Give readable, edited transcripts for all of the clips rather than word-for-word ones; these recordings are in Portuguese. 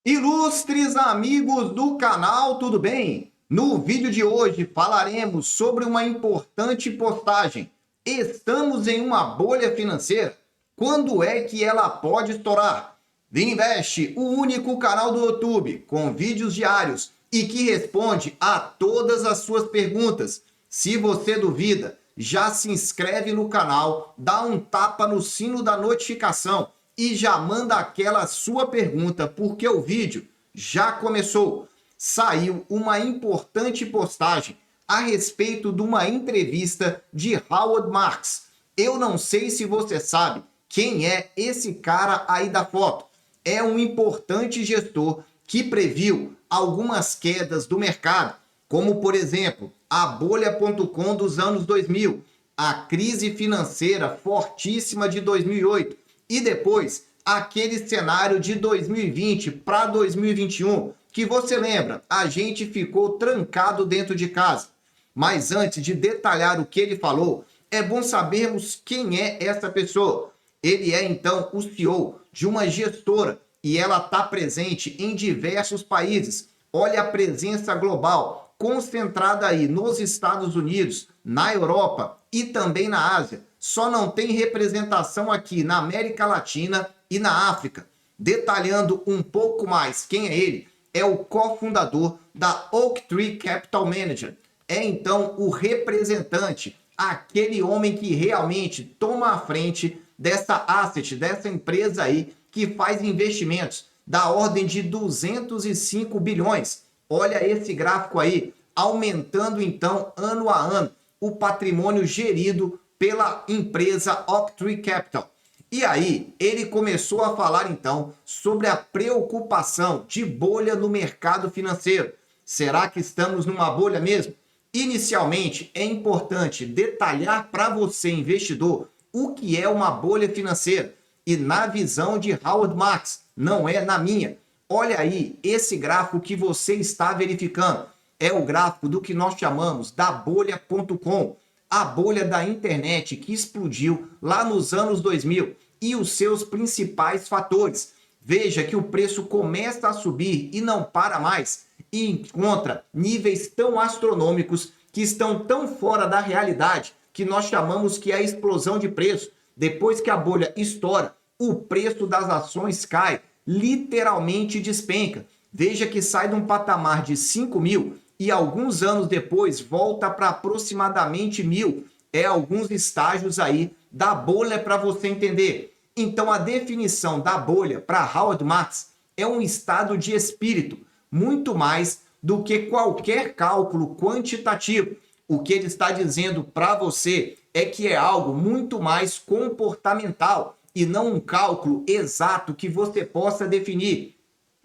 Ilustres amigos do canal, tudo bem? No vídeo de hoje falaremos sobre uma importante postagem. Estamos em uma bolha financeira? Quando é que ela pode estourar? Vinvest, o único canal do YouTube com vídeos diários e que responde a todas as suas perguntas. Se você duvida, já se inscreve no canal, dá um tapa no sino da notificação e já manda aquela sua pergunta, porque o vídeo já começou. Saiu uma importante postagem a respeito de uma entrevista de Howard Marks. Eu não sei se você sabe quem é esse cara aí da foto. É um importante gestor que previu algumas quedas do mercado, como por exemplo, a bolha.com dos anos 2000, a crise financeira fortíssima de 2008 e depois aquele cenário de 2020 para 2021, que você lembra, a gente ficou trancado dentro de casa. Mas antes de detalhar o que ele falou, é bom sabermos quem é essa pessoa. Ele é então o CEO de uma gestora e ela está presente em diversos países. Olha a presença global, concentrada aí nos Estados Unidos, na Europa e também na Ásia. Só não tem representação aqui na América Latina e na África. Detalhando um pouco mais quem é ele, é o cofundador da Oaktree Capital Management. É então o representante, aquele homem que realmente toma a frente dessa asset, dessa empresa aí que faz investimentos da ordem de 205 bilhões. Olha esse gráfico aí, aumentando então ano a ano o patrimônio gerido pela empresa Oaktree Capital. E aí, ele começou a falar então sobre a preocupação de bolha no mercado financeiro. Será que estamos numa bolha mesmo? Inicialmente, é importante detalhar para você, investidor, o que é uma bolha financeira. E na visão de Howard Marks, não é na minha. Olha aí, esse gráfico que você está verificando é o gráfico do que nós chamamos da bolha.com, a bolha da internet que explodiu lá nos anos 2000 e os seus principais fatores. Veja que o preço começa a subir e não para mais e encontra níveis tão astronômicos que estão tão fora da realidade que nós chamamos que é a explosão de preço. Depois que a bolha estoura, o preço das ações cai, literalmente despenca. Veja que sai de um patamar de 5 mil e alguns anos depois volta para aproximadamente 1.000. É alguns estágios aí da bolha para você entender. Então a definição da bolha para Howard Marks é um estado de espírito, muito mais do que qualquer cálculo quantitativo. O que ele está dizendo para você é que é algo muito mais comportamental e não um cálculo exato que você possa definir.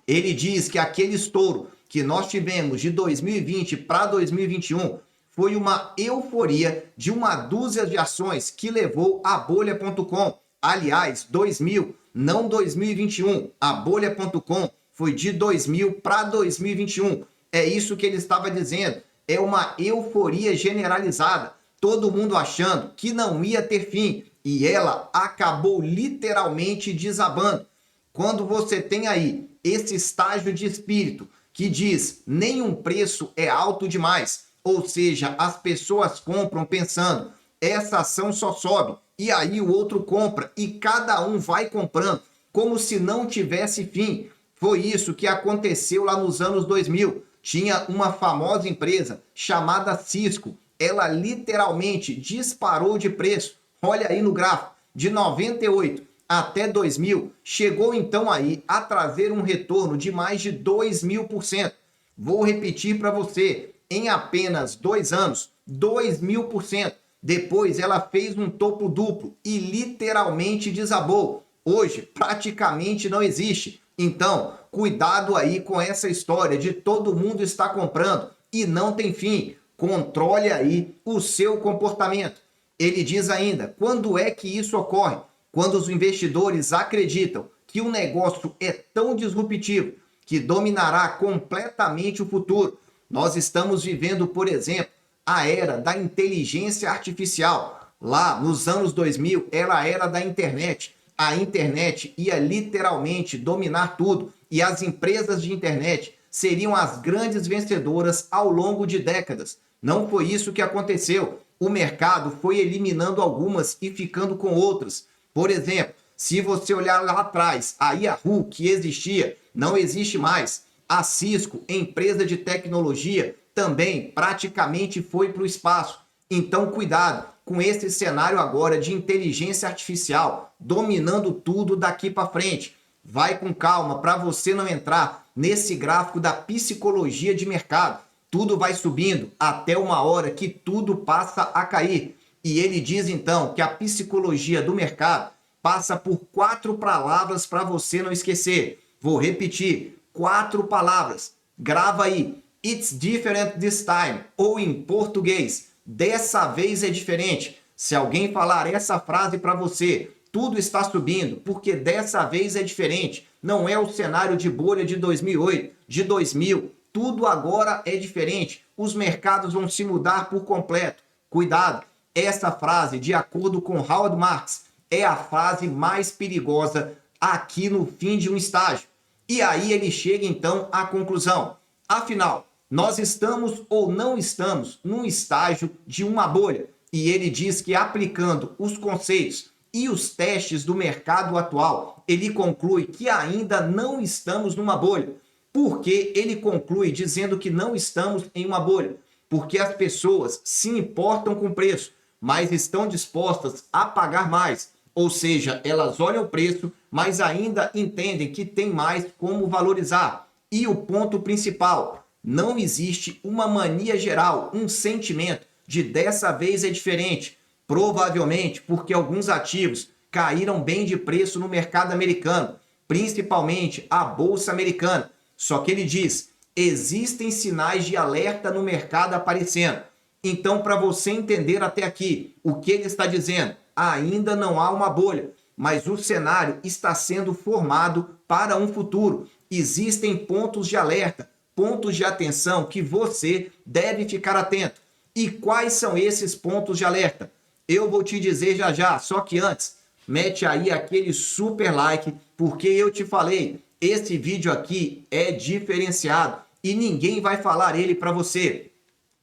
Ele diz que aquele estouro que nós tivemos de 2020 para 2021 foi uma euforia de uma dúzia de ações que levou a bolha.com. Aliás, 2000, não 2021. A bolha.com foi de 2000 para 2021. É isso que ele estava dizendo. É uma euforia generalizada. Todo mundo achando que não ia ter fim. E ela acabou literalmente desabando. Quando você tem aí esse estágio de espírito que diz nenhum preço é alto demais, ou seja, as pessoas compram pensando essa ação só sobe, e aí o outro compra e cada um vai comprando como se não tivesse fim. Foi isso que aconteceu lá nos anos 2000. Tinha uma famosa empresa chamada Cisco, ela literalmente disparou de preço. Olha aí no gráfico, de 98 até 2000, chegou então aí a trazer um retorno de mais de 2.000%. Vou repetir para você, em apenas 2 anos, 2.000%. Depois ela fez um topo duplo e literalmente desabou. Hoje praticamente não existe. Então, cuidado aí com essa história de todo mundo está comprando e não tem fim. Controle aí o seu comportamento. Ele diz ainda, quando é que isso ocorre? Quando os investidores acreditam que o negócio é tão disruptivo que dominará completamente o futuro. Nós estamos vivendo, por exemplo, a era da inteligência artificial. Lá nos anos 2000, era a era da internet. A internet ia literalmente dominar tudo. e as empresas de internet seriam as grandes vencedoras ao longo de décadas. Não foi isso que aconteceu. O mercado foi eliminando algumas e ficando com outras. Por exemplo, se você olhar lá atrás, a Yahoo, que existia, não existe mais. A Cisco, empresa de tecnologia, também praticamente foi para o espaço. Então, cuidado com esse cenário agora de inteligência artificial dominando tudo daqui para frente. Vai com calma para você não entrar nesse gráfico da psicologia de mercado. Tudo vai subindo até uma hora que tudo passa a cair. E ele diz então que a psicologia do mercado passa por 4 palavras para você não esquecer. Vou repetir, 4 palavras. Grava aí. It's different this time. Ou em português, dessa vez é diferente. Se alguém falar essa frase para você, tudo está subindo, porque dessa vez é diferente. Não é o cenário de bolha de 2008, de 2000. Tudo agora é diferente. Os mercados vão se mudar por completo. Cuidado, essa frase, de acordo com Howard Marks, é a frase mais perigosa aqui no fim de um estágio. E aí ele chega então à conclusão. Afinal, nós estamos ou não estamos num estágio de uma bolha? E ele diz que aplicando os conceitos e os testes do mercado atual, ele conclui que ainda não estamos numa bolha. Por que ele conclui dizendo que não estamos em uma bolha? Porque as pessoas se importam com o preço, mas estão dispostas a pagar mais. Ou seja, elas olham o preço, mas ainda entendem que tem mais como valorizar. E o ponto principal, não existe uma mania geral, um sentimento de dessa vez é diferente. Provavelmente porque alguns ativos caíram bem de preço no mercado americano, principalmente a Bolsa Americana. Só que ele diz, existem sinais de alerta no mercado aparecendo. Então, para você entender até aqui o que ele está dizendo, ainda não há uma bolha, mas o cenário está sendo formado para um futuro. Existem pontos de alerta, pontos de atenção que você deve ficar atento. E quais são esses pontos de alerta? Eu vou te dizer já já, só que antes, mete aí aquele super like, porque eu te falei, esse vídeo aqui é diferenciado e ninguém vai falar ele para você.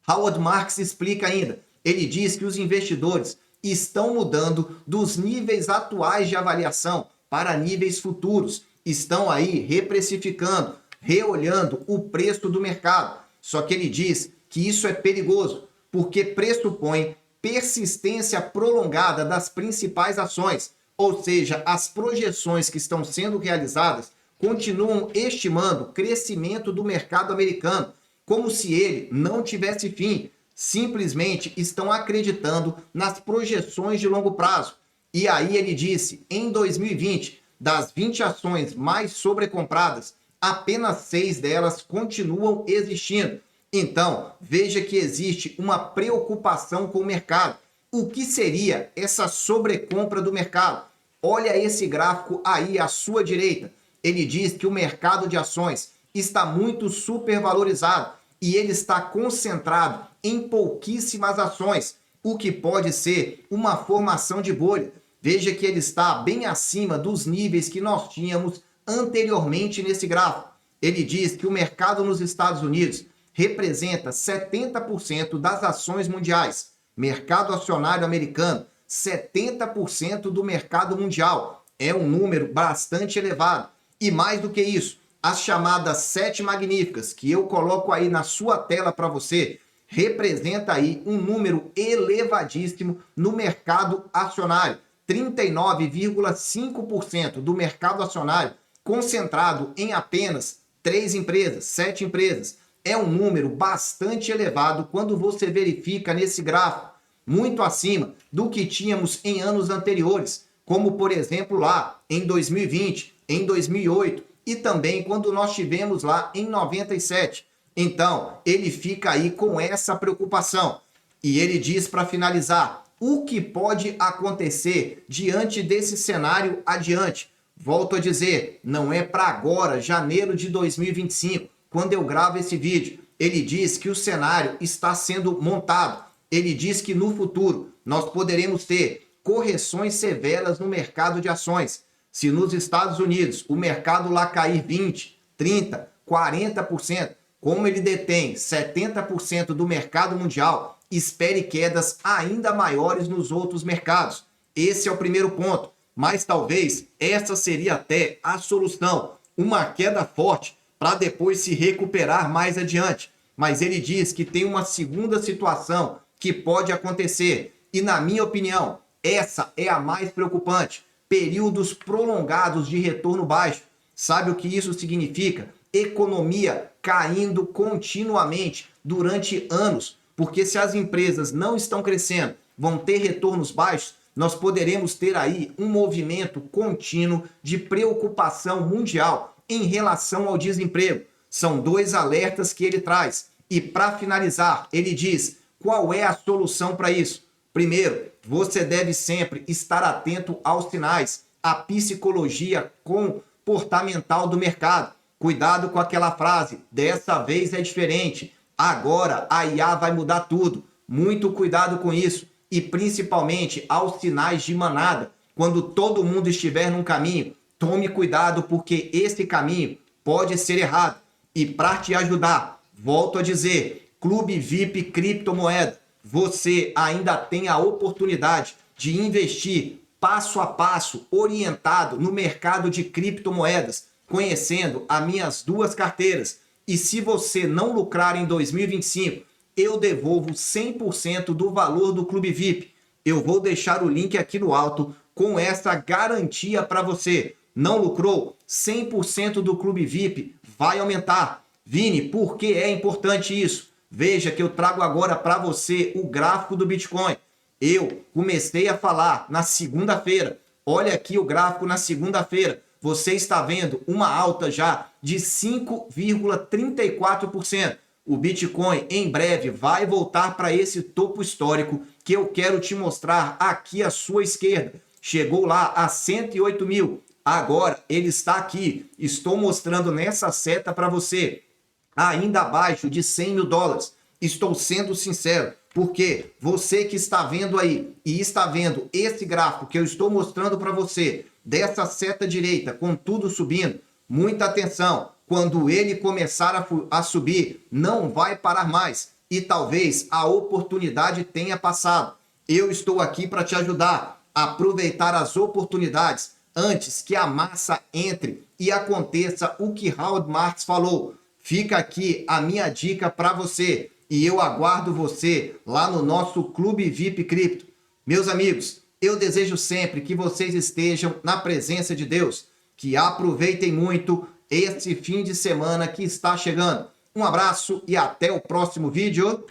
Howard Marks explica ainda, ele diz que os investidores estão mudando dos níveis atuais de avaliação para níveis futuros, estão aí reprecificando, reolhando o preço do mercado. Só que ele diz que isso é perigoso, porque pressupõe persistência prolongada das principais ações, ou seja, as projeções que estão sendo realizadas continuam estimando crescimento do mercado americano, como se ele não tivesse fim, simplesmente estão acreditando nas projeções de longo prazo. E aí ele disse, em 2020, das 20 ações mais sobrecompradas, apenas 6 delas continuam existindo. Então, veja que existe uma preocupação com o mercado. O que seria essa sobrecompra do mercado? Olha esse gráfico aí à sua direita. Ele diz que o mercado de ações está muito supervalorizado e ele está concentrado em pouquíssimas ações, o que pode ser uma formação de bolha. Veja que ele está bem acima dos níveis que nós tínhamos anteriormente nesse gráfico. Ele diz que o mercado nos Estados Unidos representa 70% das ações mundiais. Mercado acionário americano, 70% do mercado mundial. É um número bastante elevado. E mais do que isso, as chamadas 7 magníficas, que eu coloco aí na sua tela para você, representa aí um número elevadíssimo no mercado acionário. 39,5% do mercado acionário concentrado em apenas 3 empresas, 7 empresas. É um número bastante elevado quando você verifica nesse gráfico, muito acima do que tínhamos em anos anteriores, como por exemplo lá em 2020, em 2008 e também quando nós tivemos lá em 97. Então, ele fica aí com essa preocupação. E ele diz para finalizar, o que pode acontecer diante desse cenário adiante? Volto a dizer, não é para agora, janeiro de 2025, quando eu gravo esse vídeo. Ele diz que o cenário está sendo montado. Ele diz que no futuro nós poderemos ter correções severas no mercado de ações. Se nos Estados Unidos o mercado lá cair 20, 30, 40%, como ele detém 70% do mercado mundial, espere quedas ainda maiores nos outros mercados. Esse é o primeiro ponto. Mas talvez essa seria até a solução, uma queda forte para depois se recuperar mais adiante. Mas ele diz que tem uma segunda situação que pode acontecer. E na minha opinião, essa é a mais preocupante. Períodos prolongados de retorno baixo. Sabe o que isso significa? Economia caindo continuamente durante anos. Porque se as empresas não estão crescendo, vão ter retornos baixos, nós poderemos ter aí um movimento contínuo de preocupação mundial em relação ao desemprego. São dois alertas que ele traz. E para finalizar, ele diz qual é a solução para isso. Primeiro, você deve sempre estar atento aos sinais, à psicologia comportamental do mercado. Cuidado com aquela frase, dessa vez é diferente, agora a IA vai mudar tudo. Muito cuidado com isso. E principalmente aos sinais de manada. Quando todo mundo estiver num caminho, tome cuidado porque esse caminho pode ser errado. E para te ajudar, volto a dizer, Clube VIP Criptomoeda, você ainda tem a oportunidade de investir passo a passo, orientado no mercado de criptomoedas, conhecendo as minhas duas carteiras. E se você não lucrar em 2025, eu devolvo 100% do valor do Clube VIP. Eu vou deixar o link aqui no alto com essa garantia para você. Não lucrou? 100% do Clube VIP vai aumentar. Vini, por que é importante isso? Veja que eu trago agora para você o gráfico do Bitcoin. Eu comecei a falar na segunda-feira. Olha aqui o gráfico na segunda-feira. Você está vendo uma alta já de 5,34%. O Bitcoin em breve vai voltar para esse topo histórico que eu quero te mostrar aqui à sua esquerda. Chegou lá a 108 mil. Agora ele está aqui. Estou mostrando nessa seta para você. Ainda abaixo de 100 mil dólares. Estou sendo sincero. Porque você que está vendo aí e está vendo esse gráfico que eu estou mostrando para você, dessa seta direita com tudo subindo, muita atenção. Quando ele começar a subir, não vai parar mais. E talvez a oportunidade tenha passado. Eu estou aqui para te ajudar a aproveitar as oportunidades antes que a massa entre e aconteça o que Howard Marks falou. Fica aqui a minha dica para você. E eu aguardo você lá no nosso Clube VIP Cripto. Meus amigos, eu desejo sempre que vocês estejam na presença de Deus. Que aproveitem muito esse fim de semana que está chegando. Um abraço e até o próximo vídeo.